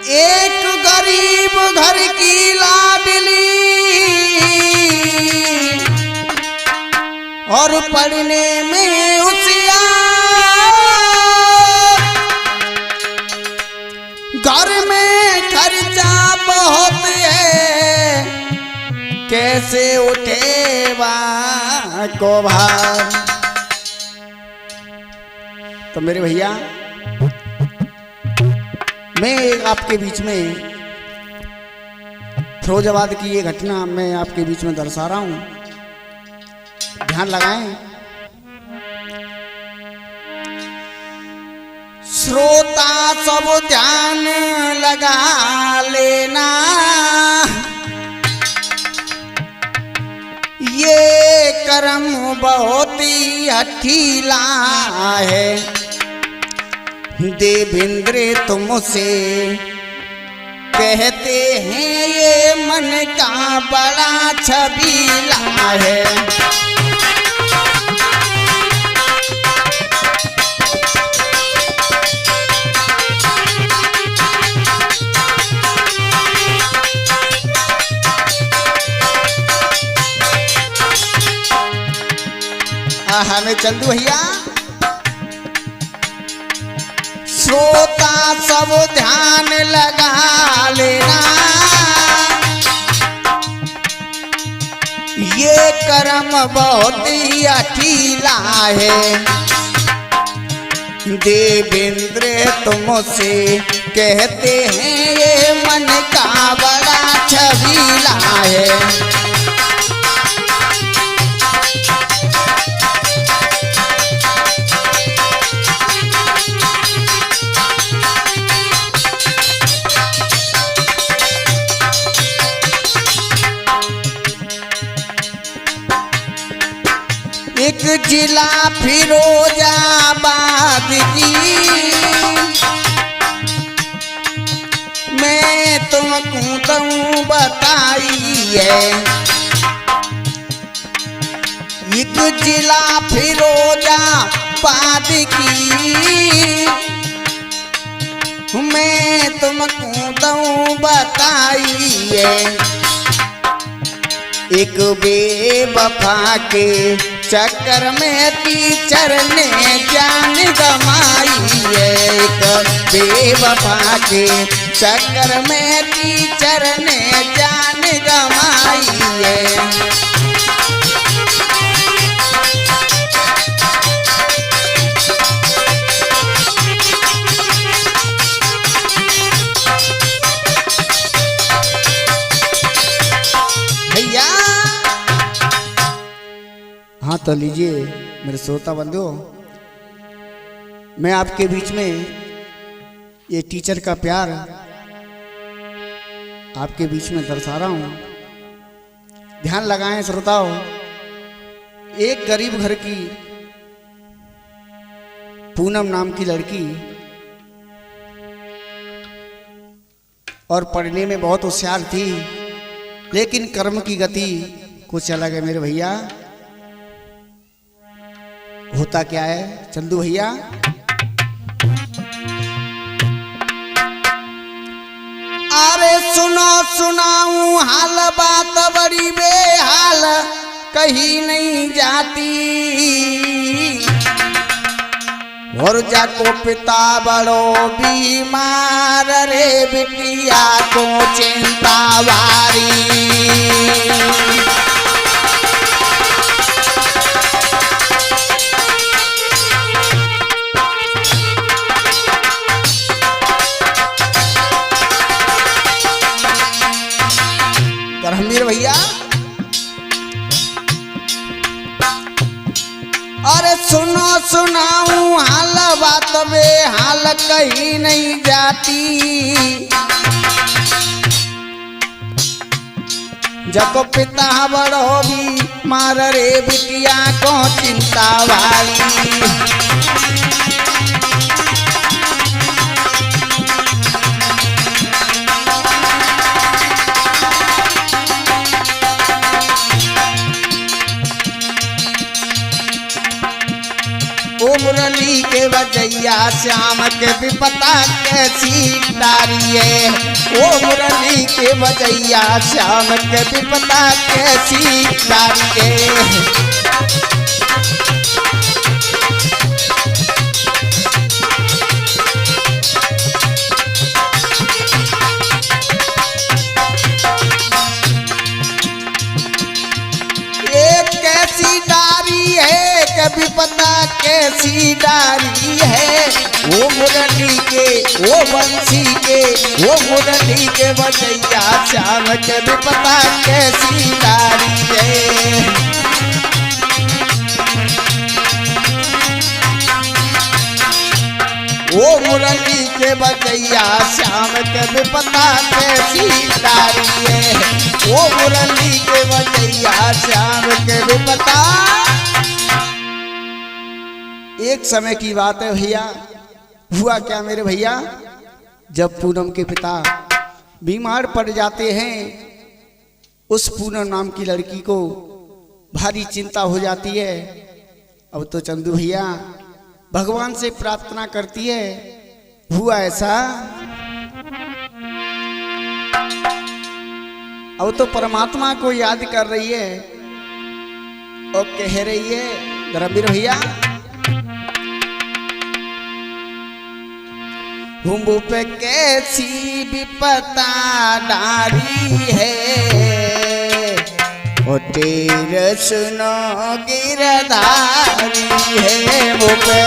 एक गरीब घर की लाडली और पढ़ने में होशियार, घर में खर्चा बहुत है, कैसे उठेवा को भार। तो मेरे भैया, मैं आपके बीच में फिरोजाबाद की ये घटना मैं आपके बीच में दर्शा रहा हूं, ध्यान लगाएं। श्रोता सब ध्यान लगा लेना, ये कर्म बहुत ही हठीला है। देवेंद्र तुमसे कहते हैं ये मन का बड़ा छबीला है। हमें चंदू भैया, श्रोता सब ध्यान लगा लेना, ये कर्म बहुत ही अठीला है। देवेंद्र तुमसे कहते हैं ये मन का बड़ा छबीला है। एक जिला फिरोजाबाद की मैं तुमको तो बताई है। एक जिला फिरोजाबाद की मैं तुमको तो बताई है। एक बेवफा के चक्कर में टीचर ने जान गंवाई है। एक बेवफा के चक्कर में टीचर ने जान गंवाई है। भैया, हाँ तो लीजिए मेरे श्रोता बंधुओं, मैं आपके बीच में ये टीचर का प्यार आपके बीच में दर्शा रहा हूं। ध्यान लगाएं श्रोताओं। एक गरीब घर की पूनम नाम की लड़की और पढ़ने में बहुत होशियार थी, लेकिन कर्म की गति कुछ अलग है मेरे भैया। होता क्या है चंदू भैया, अरे सुनो सुनाऊं हाल बात बड़ी बेहाल कहीं नहीं जाती। और जाको पिता बड़ो बीमार रे बिटिया को चिंता वारी। धर्मवीर भैया, अरे सुनो सुनाऊं हाल बात बेहाल कहीं नहीं जाती। जको पिता बड़ो भी मार रे बिटिया को चिंता वाली। ओ मुरली के बजैया श्याम के विपता कैसी डारी है। ओ मुरली के बजैया श्याम के विपता कैसी डारी है। विपता कैसी डारी है। वो मुरली के वो बंसी के वो मुरली के बजैया श्याम के विपता कैसी डारी है। वो मुरली के बजैया श्याम के विपता कैसी डारी है। वो मुरली के बजैया श्याम के विपता। एक समय की बात है भैया, हुआ क्या मेरे भैया, जब पूनम के पिता बीमार पड़ जाते हैं, उस पूनम नाम की लड़की को भारी चिंता हो जाती है। अब तो चंदू भैया भगवान से प्रार्थना करती है। हुआ ऐसा, अब तो परमात्मा को याद कर रही है और कह रही है, धर्मवीर भैया, हुम्बू पे कैसी विपता डारी है। ओ तेरे सुनो गिरधारी है। वो पे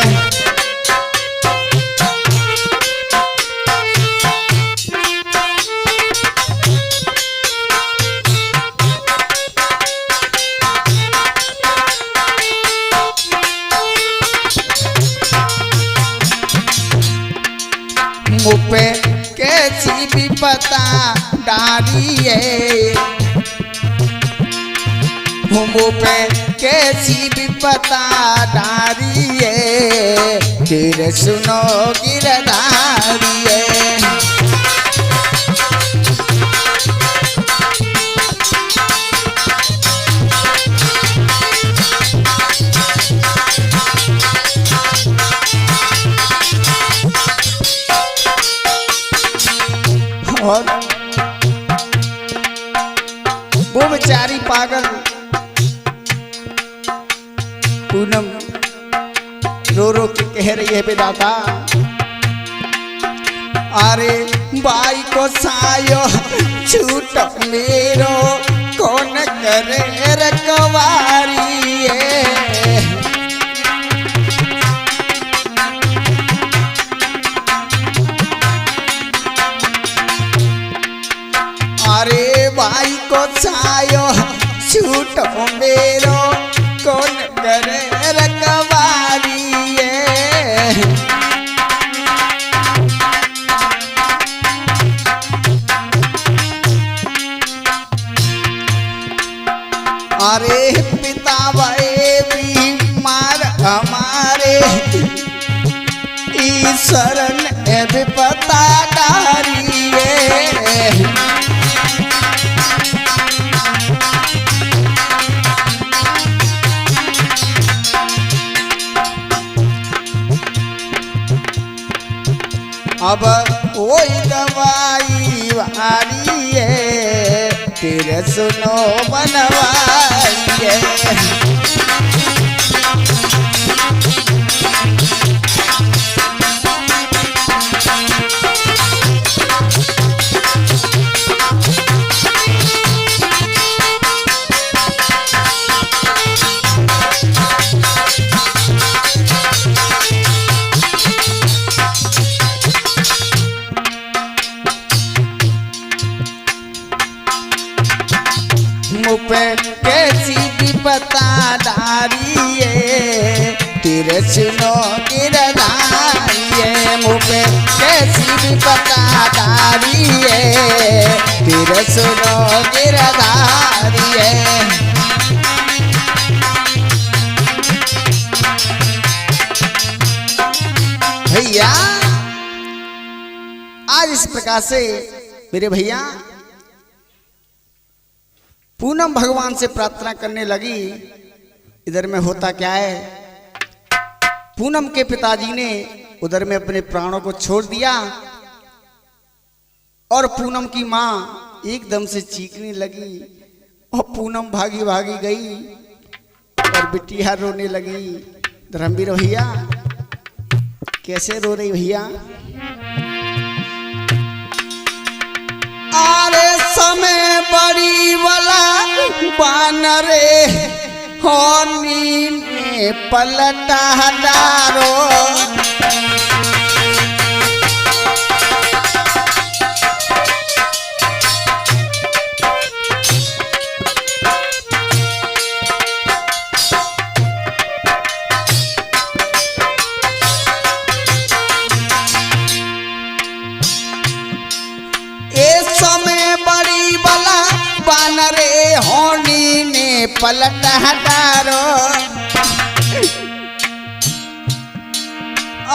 पे कैसी विपता डारी है। मुँह पे कैसी विपता डारी है। तेरे सुनो गिरधारी है। और वो बेचारी पागल पूनम रो रो के कह रही है, बेदाता अरे बाई को सायो छूट मेरो कौन करे रखवारी है। अरे भाई को छायो छूट मेरो कौन करे रखवारी है। अरे पिता भाई बीमार हमारे ईश्वर ने विपता डारी है। अब वही दवाई वाली है। तेरे सुनो बनवाई है। पे कैसी विपता डारी है। तेरे सुनो गिरधारी है। मुँह पे कैसी विपता डारी है। तेरे सुनो गिरधारी है। भैया आज इस प्रकार से मेरे भैया पूनम भगवान से प्रार्थना करने लगी। इधर में होता क्या है, पूनम के पिताजी ने उधर में अपने प्राणों को छोड़ दिया और पूनम की माँ एकदम से चीखने लगी और पूनम भागी भागी गई और बिटिया रोने लगी। धर्मवीर भैया कैसे रो रही भैया? आरे समय बड़ी वाला बानरे होनी ने पलटा डारो। बानरे होनी ने पलट हटारो।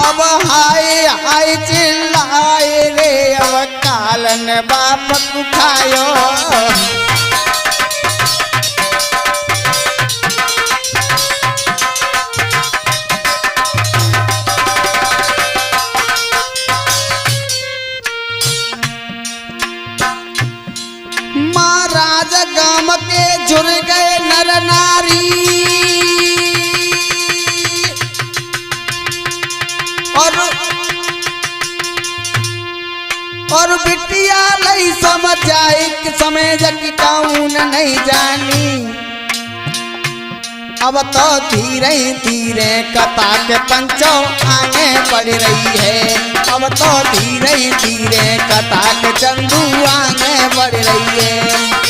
अब हाय हाय चिल्लाए रे अब कालन बाप को खायो। महाराज गाम के जुड़ गए नर नारी और बिटिया नहीं समझ जाए कि समय जगी कौन नहीं जानी। अब तो धीरे धीरे कथा के पंचों आगे बढ़ रही है। अब तो धीरे धीरे कथा के चंदू आगे बढ़ रही है।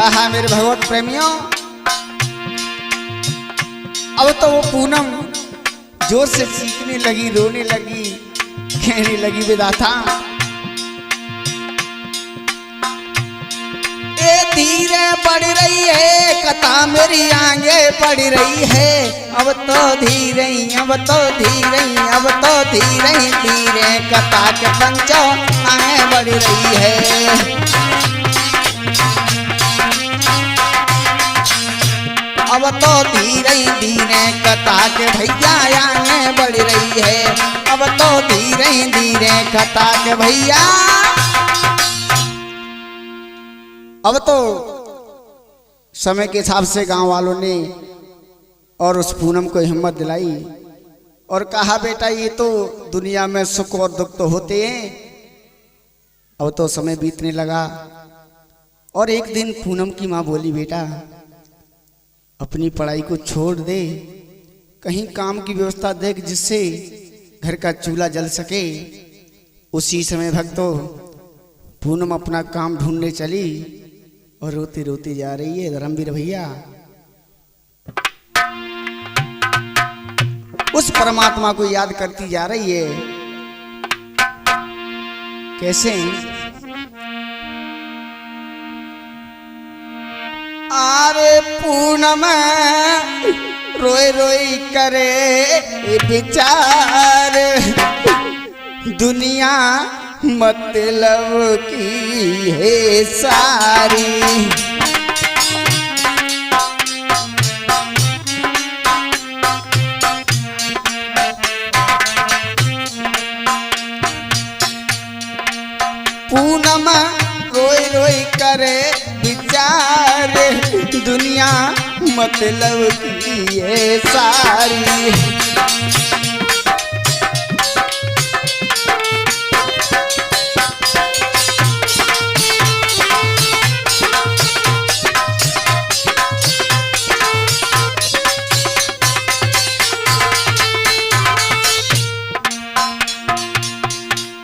आहा मेरे भगवत प्रेमियों, अब तो वो पूनम जोर से चीखने लगी, रोने लगी, कहने लगी विधाता ये धीरे बढ़ रही है कथा मेरी आगे बढ़ रही है। अब तो धीरे अब तो धीरे अब तो धीरे धीरे कथा के पंचों आगे बढ़ रही है। अब तो धीरे धीरे कथा के भैया आगे बढ़ रही है। अब तो धीरे धीरे कथा के भैया। अब तो समय के हिसाब से गांव वालों ने और उस पूनम को हिम्मत दिलाई और कहा बेटा ये तो दुनिया में सुख और दुख तो होते हैं। अब तो समय बीतने लगा और एक दिन पूनम की माँ बोली बेटा अपनी पढ़ाई को छोड़ दे, कहीं काम की व्यवस्था देख जिससे घर का चूल्हा जल सके। उसी समय भक्तों पूनम अपना काम ढूंढने चली और रोती रोती जा रही है। धर्मवीर भैया उस परमात्मा को याद करती जा रही है। कैसे? आरे पूनम रोई रोई करे विचार, दुनिया मतलब की है सारी। पूनम रोई रोई करे विचार, दुनिया मतलब की है सारी।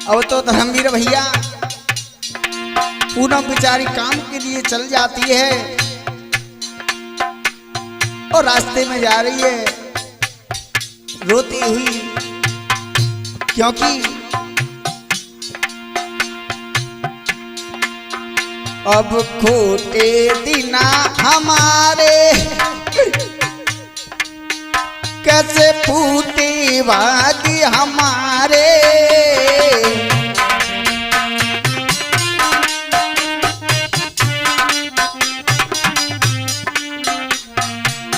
अब तो धर्मवीर भैया पूनम बेचारी काम के लिए चल जाती है और रास्ते में जा रही है रोती हुई, क्योंकि अब खोटे दिना हमारे कैसे फूटे भाग्य हमारे।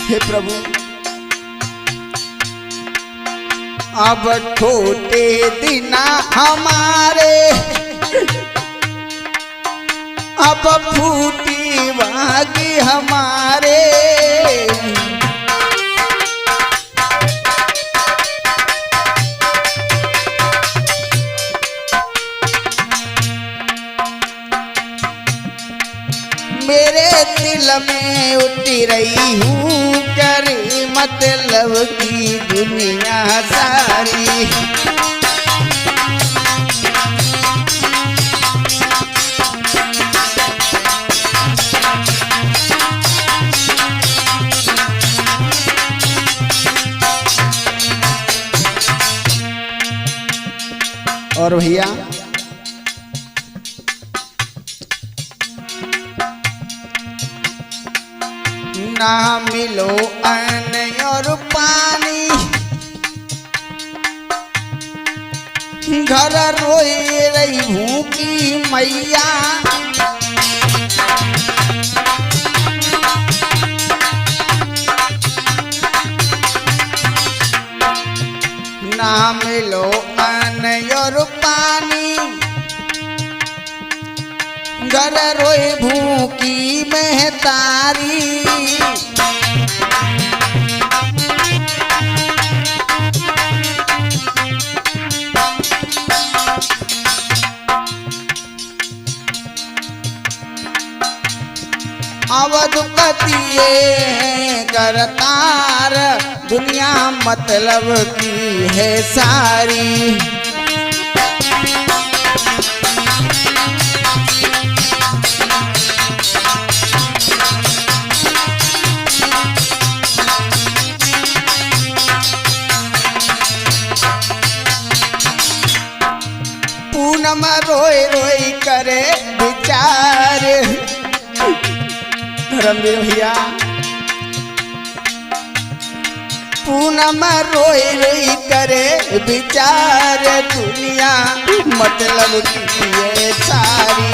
हे प्रभु अब छोटे दिन हमारे, अब फूटी भाग्य हमारे। मेरे दिल में उठी रही हूँ कर मतलब की दुनिया सारी। और भैया ना मिलो अन्न और पानी, घर रोए रही भूखी मैया। ना मिलो अन्न और पानी, घर रोए भूखी महतारी। अवध पतिए करतार, दुनिया मतलब की है सारी। पूनम रोई रोई करे विचार। धर्मवीर भैया पूनम रोई रोई करे विचार, दुनिया मतलब की है सारी।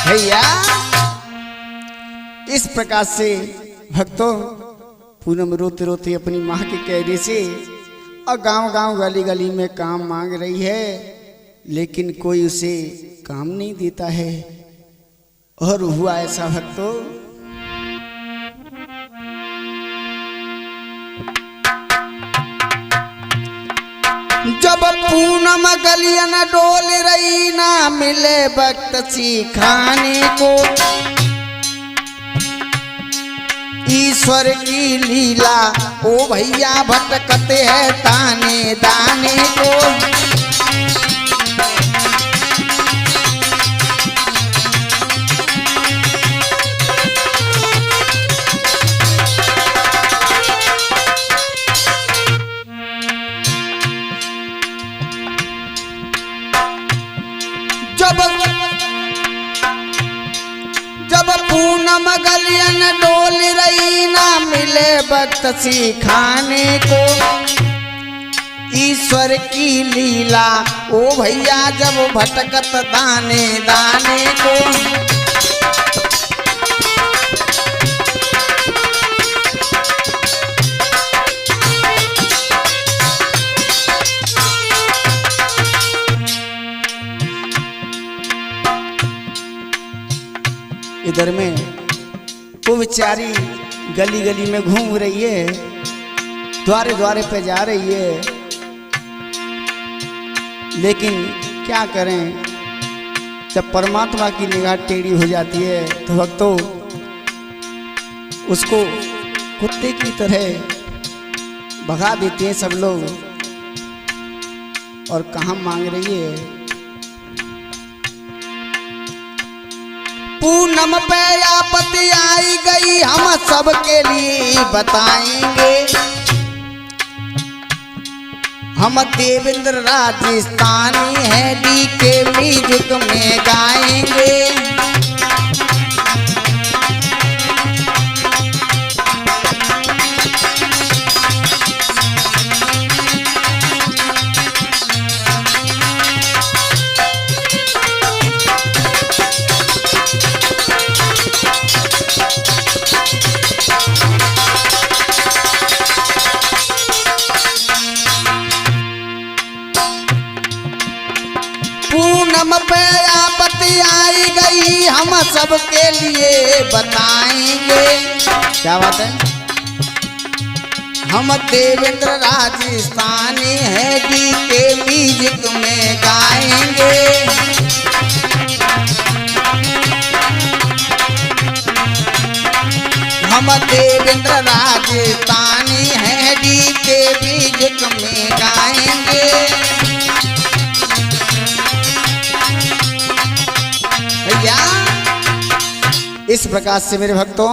भैया इस प्रकार से भक्तों पूनम रोते रोते अपनी माँ के कहने से और गांव गांव गली गली में काम मांग रही है, लेकिन कोई उसे काम नहीं देता है। और हुआ ऐसा भक्तों, जब पूनम गलियन डोल रही, ना मिले वक्त सी खाने को। ईश्वर की लीला ओ भैया भटकते हैं ताने दाने को। जब पूनम गलियन डोल रही, ना मिले वक्त सी खाने को। ईश्वर की लीला ओ भैया जब भटकत दाने दाने को। इधर में वो बेचारी गली गली में घूम रही है, द्वारे द्वारे पे जा रही है, लेकिन क्या करें, जब परमात्मा की निगाह टेढ़ी हो जाती है तो भक्तों उसको कुत्ते की तरह भगा देते हैं सब लोग। और कहाँ मांग रही है, पूनम पे आपत्ति आई गई, हम सबके लिए बताएंगे। हम देवेंद्र राजस्थानी है डीके म्यूजिक में गाएंगे। पूनम पे आपत्ति आई गई हम सबके लिए बताएंगे। क्या बात है? हम देवेंद्र राजस्थानी है डीके म्यूजिक में गाएंगे। हम देवेंद्र राजस्थानी है डीके म्यूजिक में गाएंगे। इस प्रकार से मेरे भक्तों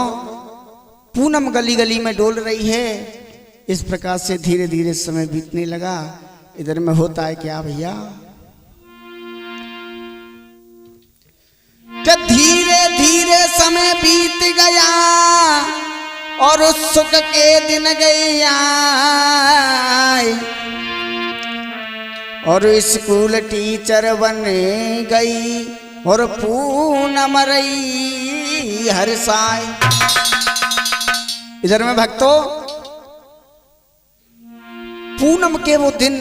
पूनम गली गली में डोल रही है। इस प्रकार से धीरे धीरे समय बीतने लगा। इधर में होता है क्या भैया कि धीरे धीरे समय बीत गया और उस सुख के दिन गया और स्कूल टीचर बन गई और पूनम रही हर साय। इधर में भक्तों पूनम के वो दिन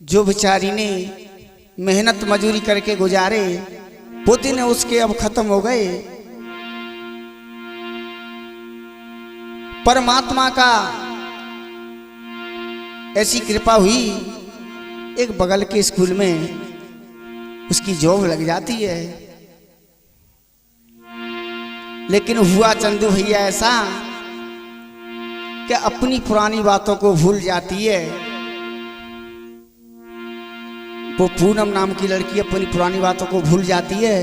जो बेचारी ने मेहनत मजूरी करके गुजारे वो दिन उसके अब खत्म हो गए। परमात्मा का ऐसी कृपा हुई एक बगल के स्कूल में उसकी जॉब लग जाती है। लेकिन हुआ चंदू भैया ऐसा कि अपनी पुरानी बातों को भूल जाती है। वो पूनम नाम की लड़की अपनी पुरानी बातों को भूल जाती है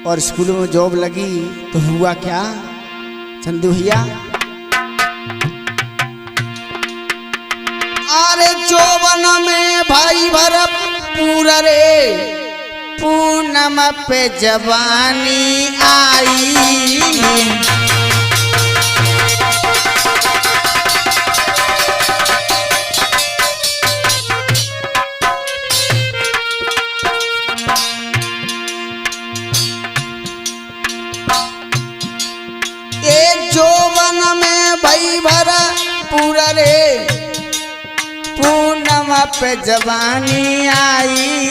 और स्कूल में जॉब लगी तो हुआ क्या चंदू भैया? अरे जौवन में भाई भरपूर रे पूनम पे जवानी आई। एक जौवन में भाई भरपूर रे पूनम पे जवानी आई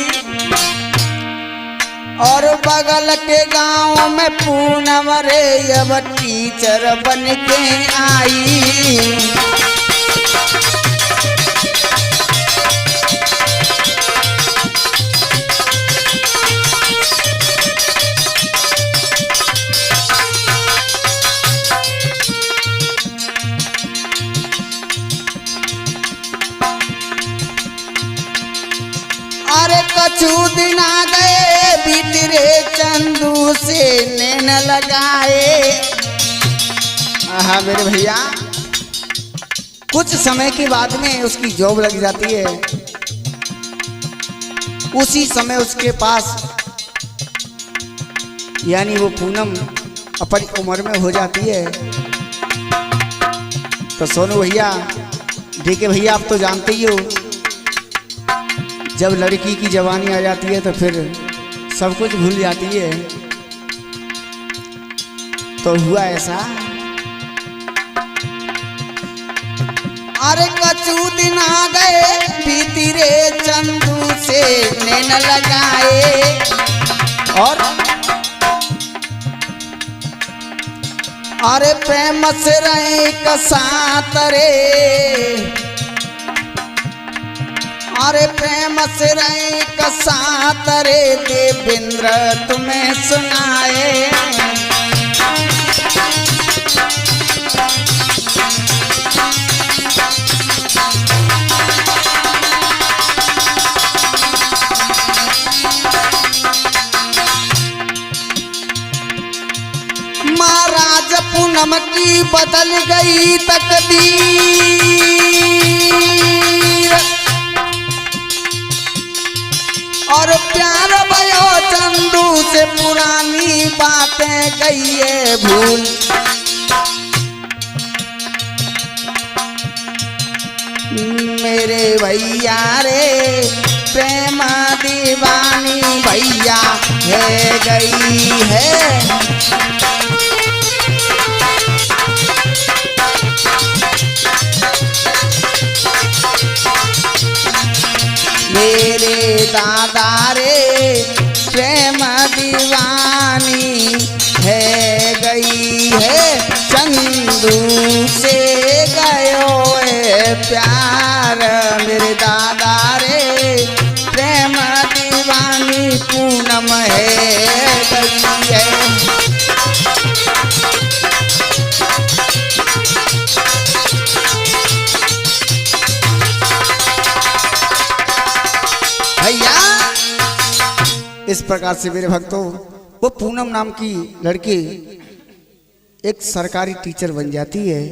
और बगल के गांव में पूनम रे अब टीचर बन के आई। अरे कछु दिन आ गए बीत रे चंदू से नैन लगाए। हाँ मेरे भैया कुछ समय के बाद में उसकी जॉब लग जाती है। उसी समय उसके पास यानी वो पूनम अपनी उम्र में हो जाती है। तो सोनू भैया डीके भैया आप तो जानते ही हो जब लड़की की जवानी आ जाती है तो फिर सब कुछ भूल जाती है। तो हुआ ऐसा अरे कछु दिन आ गए बीती रे चंदू से नैन लगाए और अरे प्रेम से रहे कसात रे अरे प्रेम से रहे कसात रे देवेंद्र तुम्हें सुनाए। महाराज पूनम की बदल गई तकदीर और प्यार भयो चंदू से पुरानी बातें गई है भूल। मेरे भैया रे प्रेम दीवानी भैया है गई है। मेरे दादा रे प्रेम दीवानी है गई है। चंदू से गयो है प्यार मेरे दादा रे प्रेम दीवानी पूनम है गई है। भैया इस प्रकार से मेरे भक्तों वो पूनम नाम की लड़की एक सरकारी टीचर बन जाती है।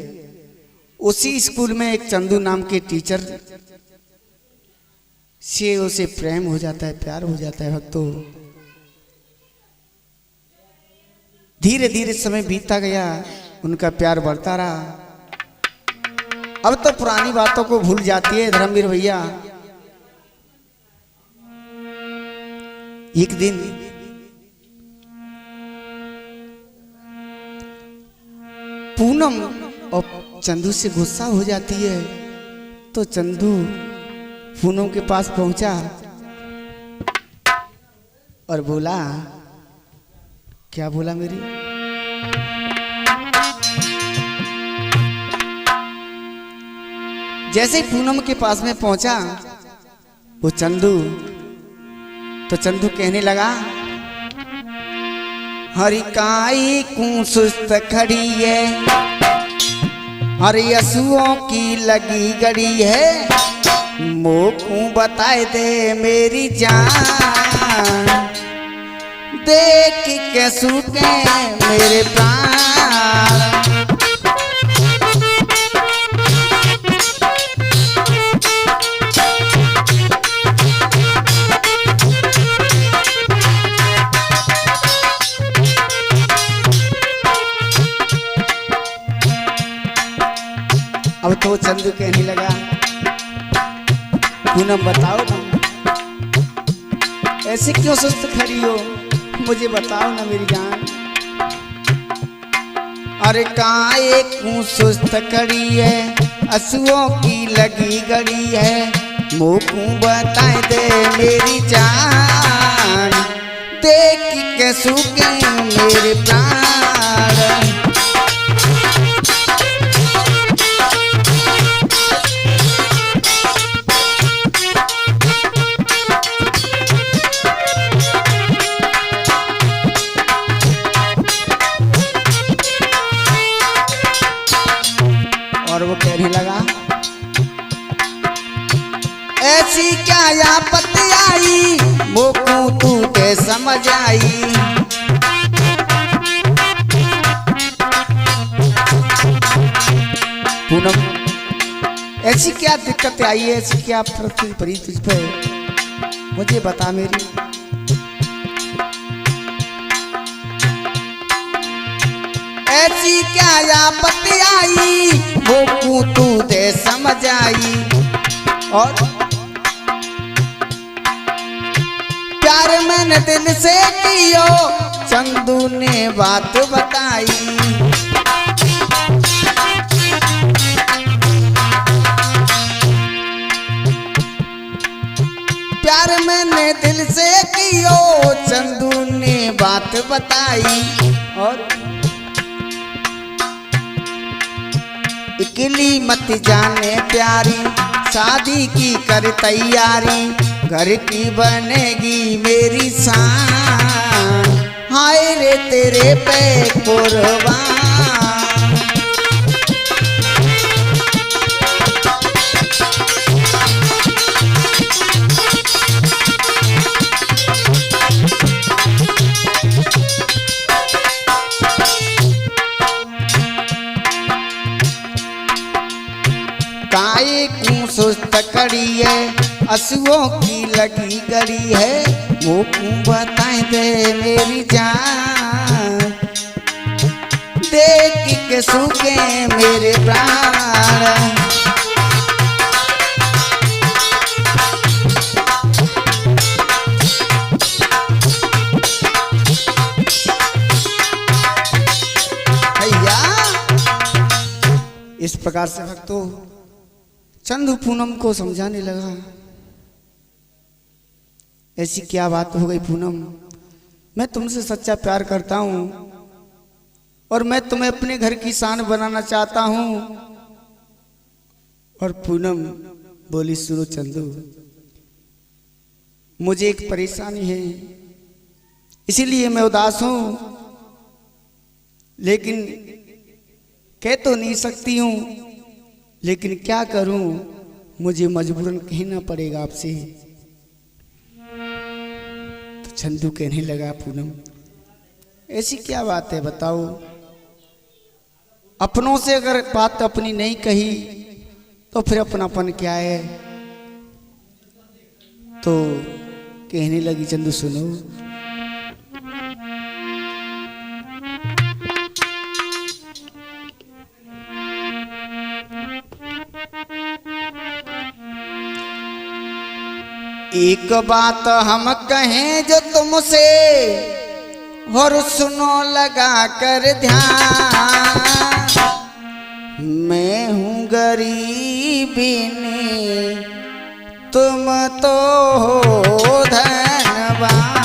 उसी स्कूल में एक चंदू नाम के टीचर से उसे प्रेम हो जाता है, प्यार हो जाता है भक्तों। धीरे धीरे समय बीतता गया, उनका प्यार बढ़ता रहा। अब तो पुरानी बातों को भूल जाती है धर्मवीर भैया। एक दिन पूनम और चंदू से गुस्सा हो जाती है, तो चंदू पूनम के पास पहुंचा और बोला, क्या बोला मेरी? जैसे ही पूनम के पास में पहुंचा वो चंदू, तो चंदू कहने लगा, हरी काई कू सुस्त खड़ी है, हरी असुओं की लगी गड़ी है, मोकू बताए दे मेरी जान, देख के सूखे मेरे प्राण। अब तो चंदू कहने लगा, पूनम बताओ ना, ऐसे क्यों सुस्त खड़ी हो, मुझे बताओ ना मेरी जान। अरे काहे क्यों सुस्त खड़ी है, असुओं की लगी गड़ी है, मोकू बताए दे मेरी जान, देख के सूखे मेरे प्राण। और वो कहने लगा, ऐसी क्या आपत्ति आई, मोकू तू के समझ आई। पूनम, ऐसी क्या दिक्कत आई है, ऐसी क्या पृथ्वी पड़ी तुझ पे, मुझे बता मेरी। ऐसी क्या आपत्ति आई, मोकू तू दे समझ आई। और प्यार मैंने दिल से कियो, चंदू ने बात बताई। प्यार मैंने दिल से कियो, चंदू ने बात बताई। और अकेली मत जाने प्यारी, शादी की कर तैयारी, घर की बनेगी मेरी शान, हाय रे तेरे पे कुर्बान। सुस्त कड़ी है, असुओं की लगी गड़ी है, वो क्यों बताए दे मेरी जान, देख के सूखे मेरे प्राण। इस प्रकार से भक्तों चंदू पूनम को समझाने लगा, ऐसी क्या बात हो गई पूनम, मैं तुमसे सच्चा प्यार करता हूँ और मैं तुम्हें अपने घर की शान बनाना चाहता हूँ। और पूनम बोली, सुनो चंदू, मुझे एक परेशानी है, इसीलिए मैं उदास हूँ, लेकिन कह तो नहीं सकती हूँ, लेकिन क्या करूँ, मुझे मजबूरन कहना पड़ेगा आपसे। तो चंदू कहने लगा, पूनम ऐसी क्या बात है बताओ, अपनों से अगर बात अपनी नहीं कही तो फिर अपनापन क्या है। तो कहने लगी, चंदू सुनो, एक बात हम कहें जो तुमसे और सुनो लगा कर ध्यान, मैं हूँ गरीबी ने तुम तो हो धनवान।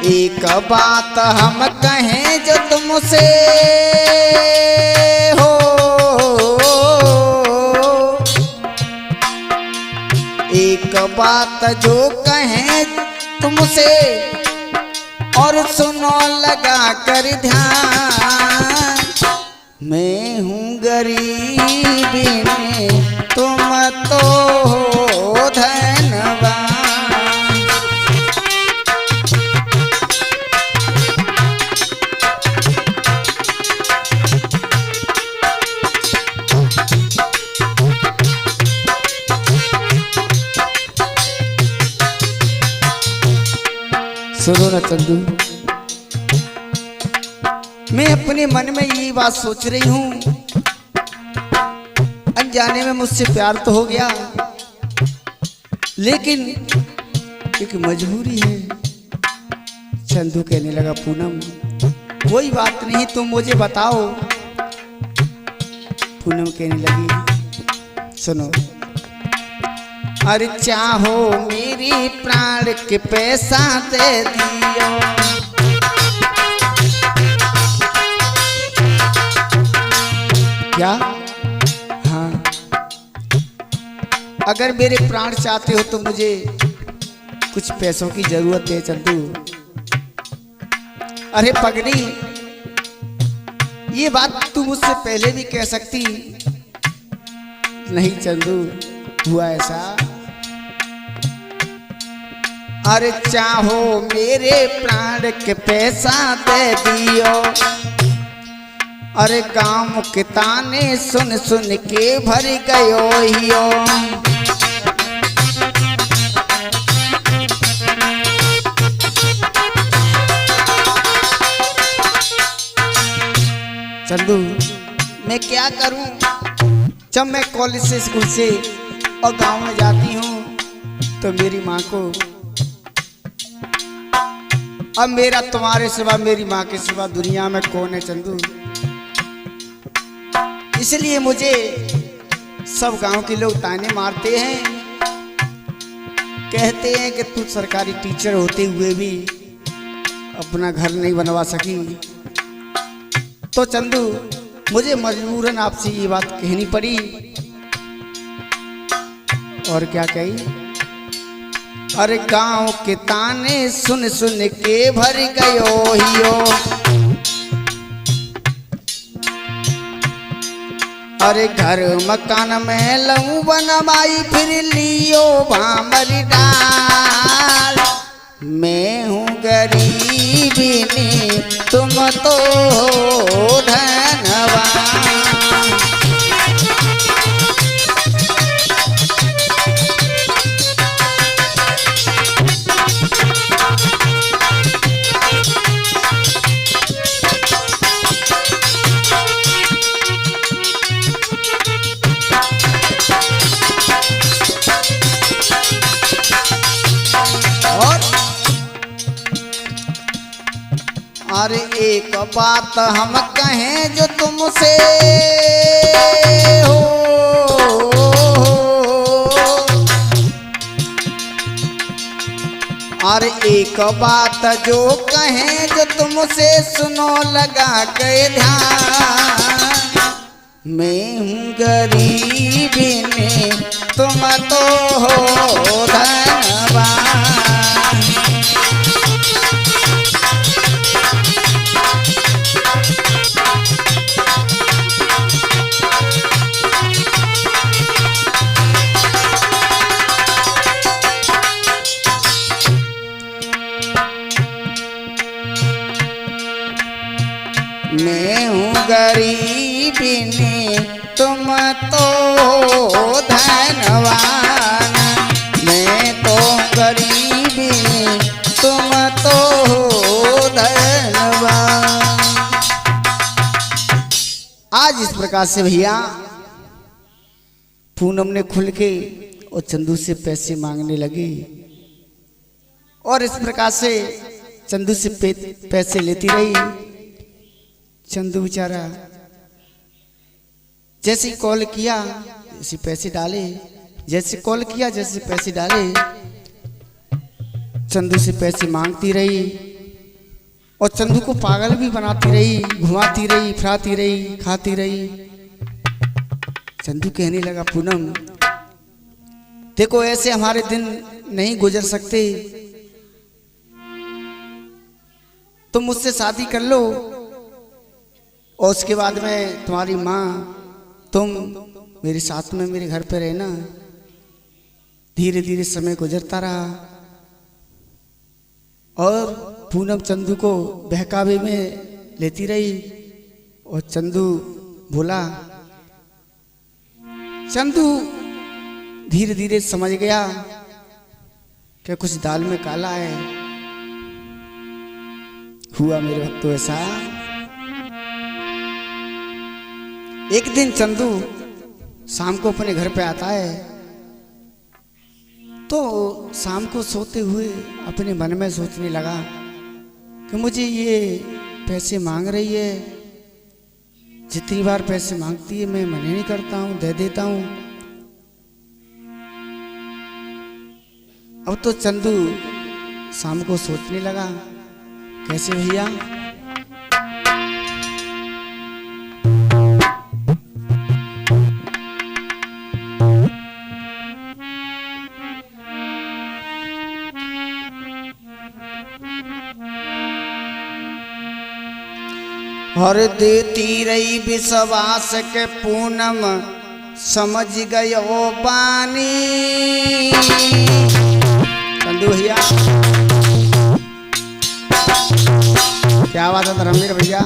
एक बात हम कहें जो तुमसे हो, एक बात जो कहें तुमसे और सुनो लगा कर ध्यान, मैं हूँ गरीबी में तुम तो हो धनवान। सुनो ना चंदू, मैं अपने मन में यही बात सोच रही हूँ, अनजाने में मुझसे प्यार तो हो गया, लेकिन एक मजबूरी है। चंदू कहने लगा, पूनम कोई बात नहीं, तुम मुझे बताओ। पूनम कहने लगी, सुनो, अरे चाहो मेरी प्राण के पैसा दे दियो, क्या? हाँ, अगर मेरे प्राण चाहते हो तो मुझे कुछ पैसों की जरूरत है चंदू। अरे पगड़ी, ये बात तू मुझसे पहले भी कह सकती। नहीं चंदू, हुआ ऐसा, अरे चाहो मेरे प्राण के पैसा दे दियो, अरे गाँव के ताने सुन सुन के भर गयो हियो, चंदू मैं क्या करूं, जब मैं कॉलेज से स्कूल से और गांव में जाती हूँ तो मेरी माँ को, अब मेरा तुम्हारे सिवा, मेरी माँ के सिवा दुनिया में कौन है चंदू। इसलिए मुझे सब गांव के लोग ताने मारते हैं, कहते हैं कि तू सरकारी टीचर होते हुए भी अपना घर नहीं बनवा सकी। तो चंदू मुझे मजबूरन आपसे ये बात कहनी पड़ी। और क्या कही, अरे गांव के ताने सुन सुन के भर गयो हियो, अरे घर मकान में लहू बनवाई फिर लियो भामर डाल, मैं हूँ गरीबी में तुम तो हो धनवान। अरे एक बात हम कहें जो तुमसे हो, अरे एक बात जो कहें जो तुमसे सुनो लगा के ध्यान। मैं हूँ गरीबी में तुम तो हो धनवान। मैं हूँ गरीबी में तुम तो हो धनवान। मैं तो गरीबी में तुम तो हो धनवान। आज इस प्रकार से भैया पूनम ने खुल के और चंदू से पैसे मांगने लगी और इस प्रकार से चंदू से पैसे लेती रही। चंदू बेचारा जैसे कॉल किया जैसे पैसे डाले, जैसे कॉल किया जैसे पैसे डाले, चंदू से पैसे मांगती रही और चंदू को पागल भी बनाती रही, घुमाती रही, फिराती रही, खाती रही। चंदू कहने लगा पूनम देखो ऐसे हमारे दिन नहीं गुजर सकते, तुम मुझसे शादी कर लो और उसके बाद में तुम्हारी माँ तुम मेरे साथ में मेरे घर पे रहना। धीरे धीरे समय गुजरता रहा और पूनम चंदू को बहकावे में लेती रही और चंदू बोला। चंदू धीरे धीरे समझ गया कि कुछ दाल में काला है। हुआ मेरे वक्त तो ऐसा, एक दिन चंदू शाम को अपने घर पे आता है तो शाम को सोते हुए अपने मन में सोचने लगा कि मुझे ये पैसे मांग रही है, जितनी बार पैसे मांगती है मैं मना नहीं करता हूँ, दे देता हूँ। अब तो चंदू शाम को सोचने लगा कैसे भैया और देती रही विश्वास के पूनम समझ गयो बानी। चंदू भैया क्या बात है धर्मवीर भैया।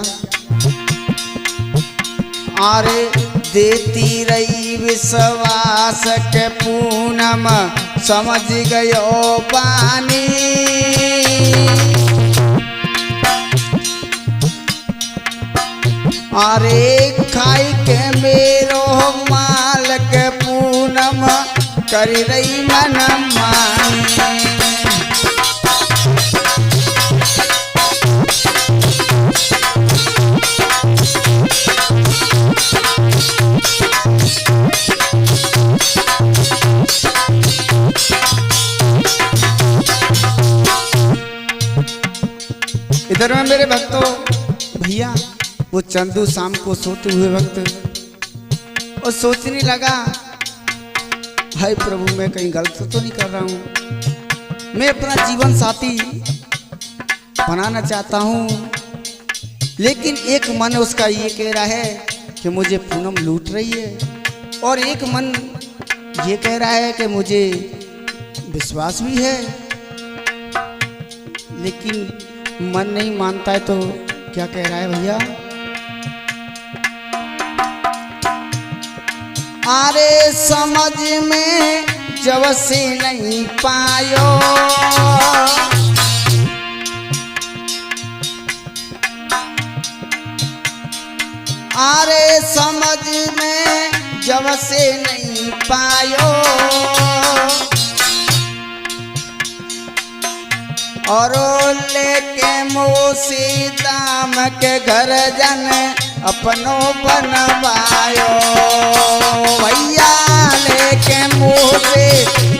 अरे देती रही विश्वास के पूनम समझ गयो बानी। अरे खाई के मेरो माल के पूनम कर रही मन मानी। इधर में मेरे भक्तों भैया वो चंदू शाम को सोते हुए वक्त और सोचने लगा हाय प्रभु मैं कहीं गलत तो नहीं कर रहा हूँ, मैं अपना जीवन साथी बनाना चाहता हूँ लेकिन एक मन उसका ये कह रहा है कि मुझे पूनम लूट रही है और एक मन ये कह रहा है कि मुझे विश्वास भी है लेकिन मन नहीं मानता है तो क्या कह रहा है भैया? अरे समझ में जब से नहीं पायो, अरे समझ में जब से नहीं पायो, और लेके मोसी दाम के घर जन अपनो बनवायो। भैया लेके मोसी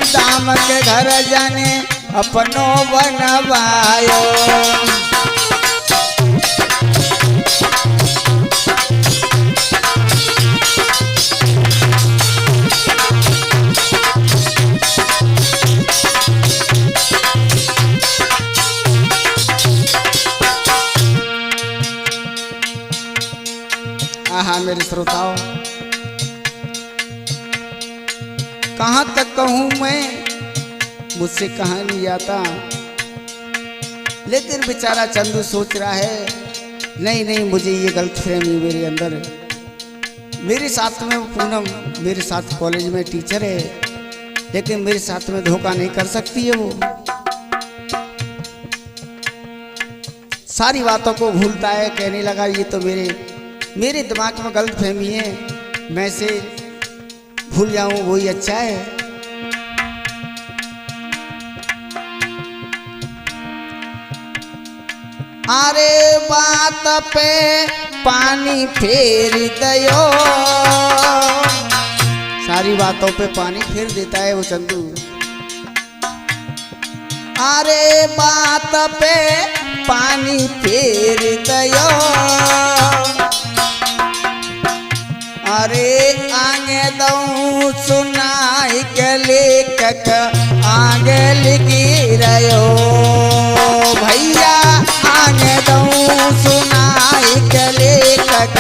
दाम के घर जन अपनो बनवायो। हाँ मेरे श्रोताओं, कहाँ तक कहूँ मैं, मुझसे कहा नहीं आता। लेकिन बेचारा चंदू सोच रहा है नहीं नहीं, मुझे ये गलतफहमी मेरे अंदर, मेरे साथ में वो पूनम मेरे साथ कॉलेज में टीचर है, लेकिन मेरे साथ में धोखा नहीं कर सकती है। वो सारी बातों को भूलता है, कहने लगा ये तो मेरे दिमाग में गलत फहमी है, मैं से भूल जाऊं वही अच्छा है। अरे बात पे पानी फेर दयो, सारी बातों पे पानी फेर देता है वो चंदू। अरे बात पे पानी फेर दयो, अरे आगे दऊ सुनाई के लेखक आगे लिखी रहो। भैया आगे दऊ सुनाई के लेखक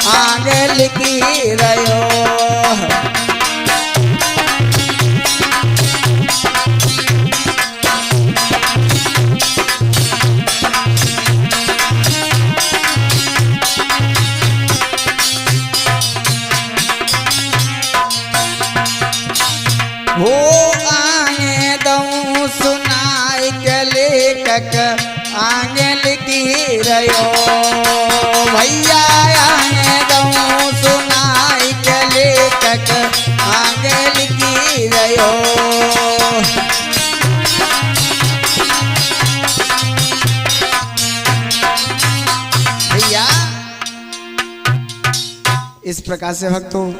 आगे लिखी रहो। हो आगे दऊ सुनाई के लेखक आगे लिखी रहो। भैया आगे दऊ सुनाई के लेखक आगे लिखी रहो। भैया इस प्रकार से भक्तों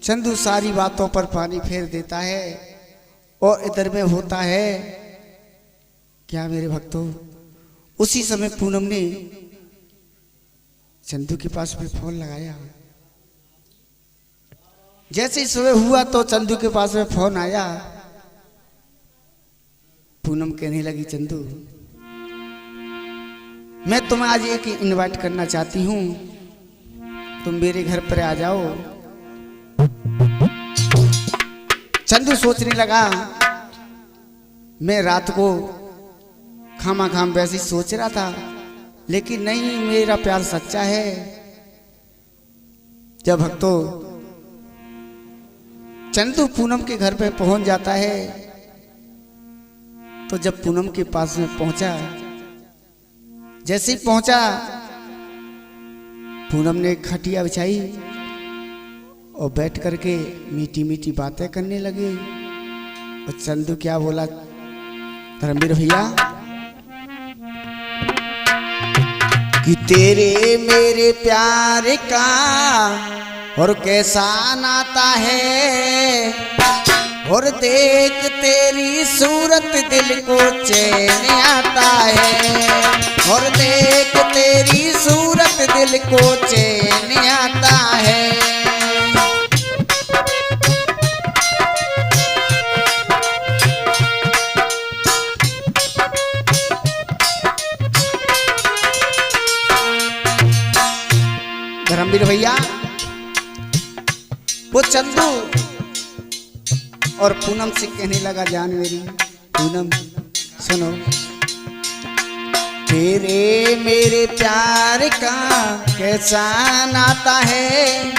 चंदू सारी बातों पर पानी फेर देता है, और इधर में होता है क्या मेरे भक्तों, उसी समय पूनम ने चंदू के पास में फोन लगाया। जैसे ही सुबह हुआ तो चंदू के पास में फोन आया। पूनम कहने लगी चंदू मैं तुम्हें आज एक इनवाइट करना चाहती हूँ, तुम मेरे घर पर आ जाओ। चंदू सोचने लगा मैं रात को खाम वैसे ही सोच रहा था, लेकिन नहीं, मेरा प्यार सच्चा है। जब भक्तों चंदू पूनम के घर पे पहुंच जाता है, तो जब पूनम के पास में पहुंचा, जैसे ही पहुंचा पूनम ने खटिया बिछाई और बैठ करके मीठी मीठी बातें करने लगे। और चंदू क्या बोला धर्मवीर भैया कि तेरे मेरे प्यार का और कैसा नाता है, और देख तेरी सूरत दिल को चैन आता है, और देख तेरी सूरत दिल को चैन आता है। धर्मवीर भैया वो चंदू और पूनम से कहने लगा जान मेरी पूनम सुनो, तेरे मेरे प्यार का कैसा नाता है,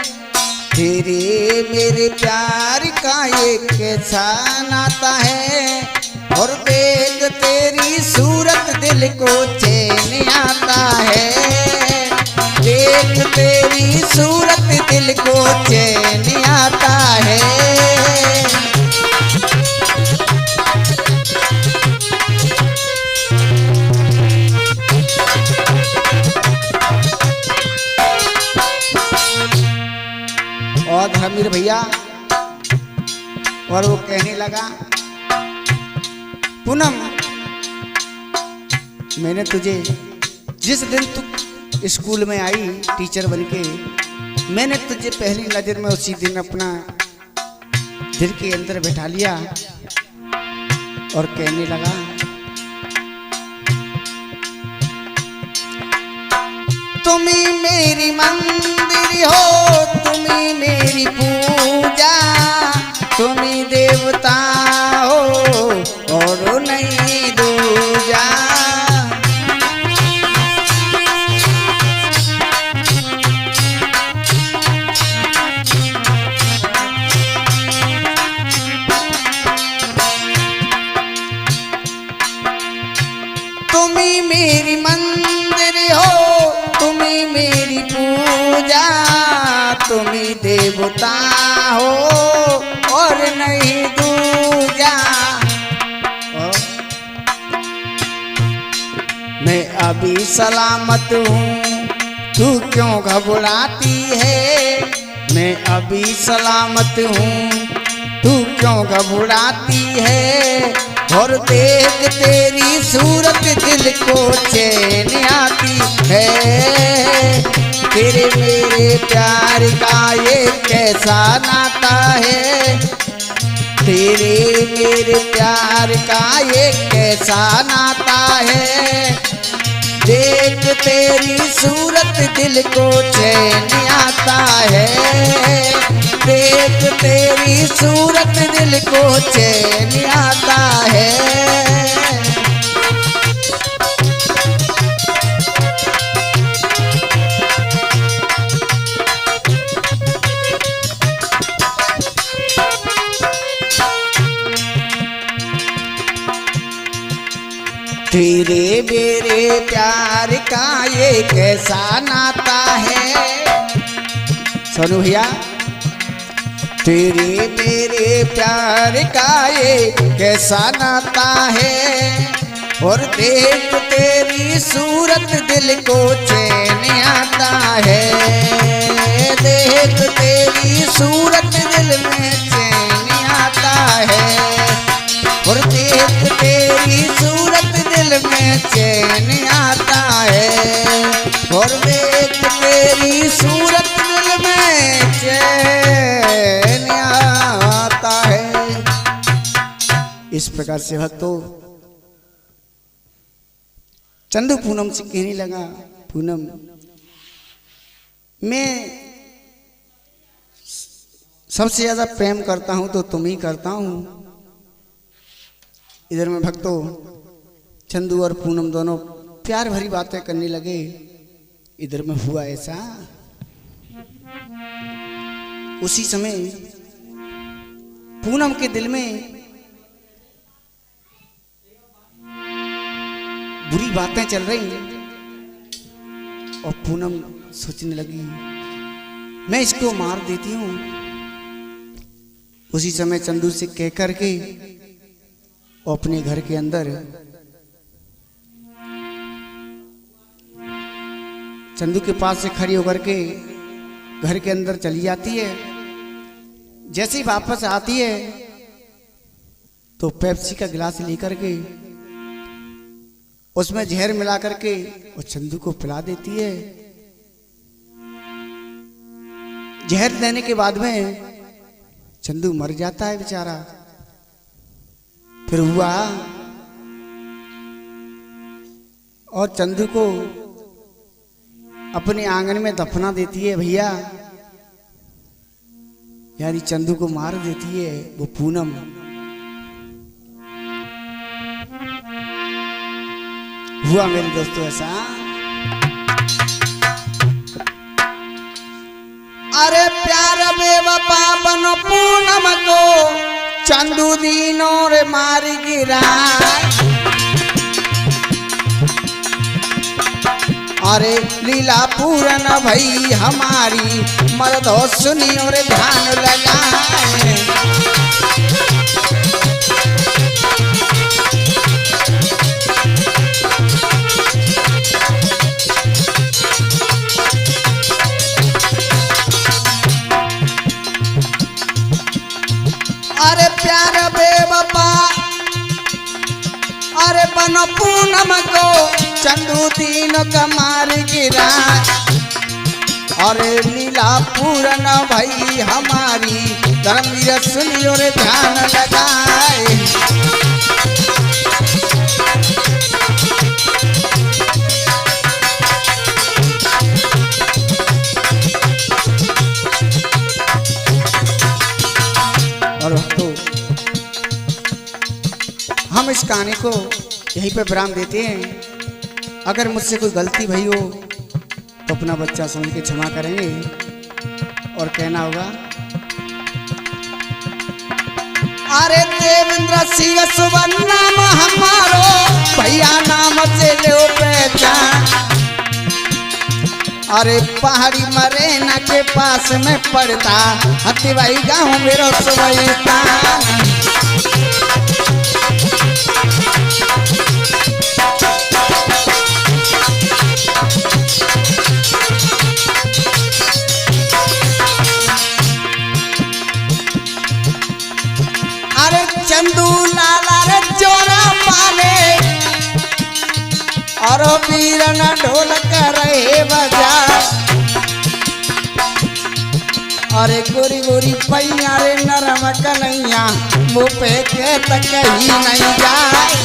तेरे मेरे प्यार का ये कैसा नाता है। और देख तेरी सूरत दिल को चैन आता है, देख तेरी सूरत दिल को चैन आता है। और धर्मवीर भैया और वो कहने लगा, पूनम मैंने तुझे जिस दिन तू स्कूल में आई टीचर बनके, मैंने तुझे पहली नजर में उसी दिन अपना दिल के अंदर बैठा लिया। और कहने लगा, तुम ही मेरी मंदिर हो, तुम ही मेरी पूजा, तुम ही देवता हो और नहीं दूजा। तुम ही मेरी मंदिर हो, तुम ही मेरी पूजा, तुम ही देवता हो और नहीं दूजा। मैं अभी सलामत हूँ, तू क्यों घबराती है, मैं अभी सलामत हूँ, तू क्यों घबराती है। और देख तेरी सूरत दिल को चैन आती है, तेरे मेरे प्यार का ये कैसा नाता है, तेरे मेरे प्यार का ये कैसा नाता है। देख तेरी सूरत दिल को चैन आता है, देख तेरी सूरत दिल को चैन आता है। तेरे मेरे प्यार का ये कैसा नाता है। सोनू भैया, तेरे मेरे प्यार का ये कैसा नाता है। और देख तेरी सूरत दिल को चैन आता है, देख तेरी सूरत दिल में चैन आता है। और देख तेरी सूरत दिल में चैन आता है, और देख तेरी सूरत दिल में चैन आता है। इस प्रकार से भक्तों चंदू पूनम से कहने लगा, पूनम मैं सबसे ज्यादा प्रेम करता हूं तो तुम ही करता हूं। इधर में भक्तों चंदू और पूनम दोनों प्यार भरी बातें करने लगे। इधर में हुआ ऐसा, उसी समय पूनम के दिल में बुरी बातें चल रही और पूनम सोचने लगी मैं इसको मार देती हूं। उसी समय चंदू से कह करके वो अपने घर के अंदर चंदू के पास से खड़ी होकर के घर के अंदर चली जाती है। जैसे ही वापस आती है तो पेप्सी का गिलास लेकर के उसमें जहर मिला करके वो चंदू को पिला देती है। जहर देने के बाद में चंदू मर जाता है बेचारा। फिर हुआ और चंदू को अपने आंगन में दफना देती है भैया, यानी चंदू को मार देती है वो पूनम। हुआ मेरे दोस्तों ऐसा। अरे प्यार बेवफा बनो पूनम को चंदू दीनों रे मार गिरा। अरे लीला पूरन भई हमारी मर्दो सुनियो रे ध्यान लगाए। अरे प्यार बेवफा अरे बनो पूनम को चंदू दीन का मार गिरा। अरे लीला पूरन भाई हमारी धर्मवीर सुनियो रे ध्यान लगाए। और तो हम इस कहानी को यहीं पे विराम देते हैं। अगर मुझसे कोई गलती भई हो तो अपना बच्चा समझ के क्षमा करेंगे और कहना होगा। अरे देवेंद्र सिंह सुवन नाम हमारो भैया नाम से लो पहचान। अरे पहाड़ी मरेना के पास में पड़ता हत्तीबाई गाँव मेरो सुबैता। चंदू लाला रे जोरा पाले और वीरन ढोल करे बजा। अरे गोरी गोरी पैया रे नरम कन्हैया मुँह पे के तक कहीं नहीं जाए।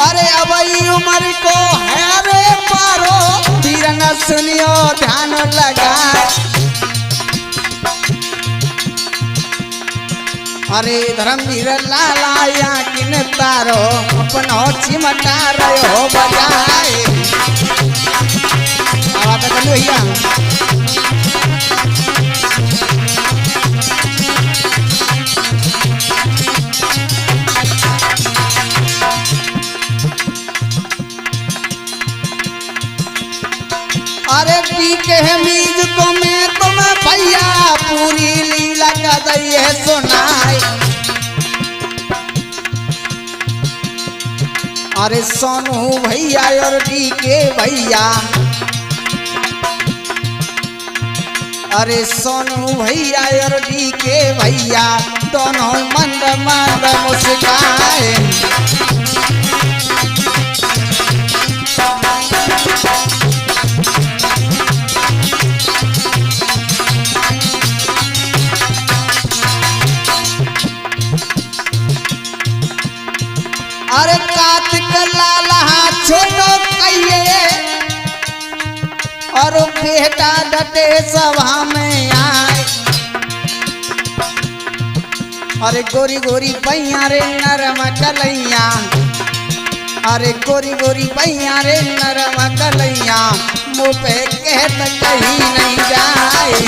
अरे अबई उम्र को है रे पारो वीरन सुनियो ध्यान लगाए। अरे धर्मवीर लाला या किन तारो अपनो चिमटा रहे हो बजाए। आवाज कर लो भैया। अरे पीके मीज को मैं तुम्हें भैया पूरी लीला का दई सुनाए। अरे सोनू भैया और डीके भैया। अरे सोनू भैया और डीके भैया दोनों मंद मंद मुस्काए। अरे कार्तिक लाला छोटो कहिए और बेटा डटे सभा में आए। अरे गोरी गोरी पैया रे नरम कलैया। अरे गोरी गोरी पैया रे नरम कलैया मुँह पे कहत कहीं नहीं जाए।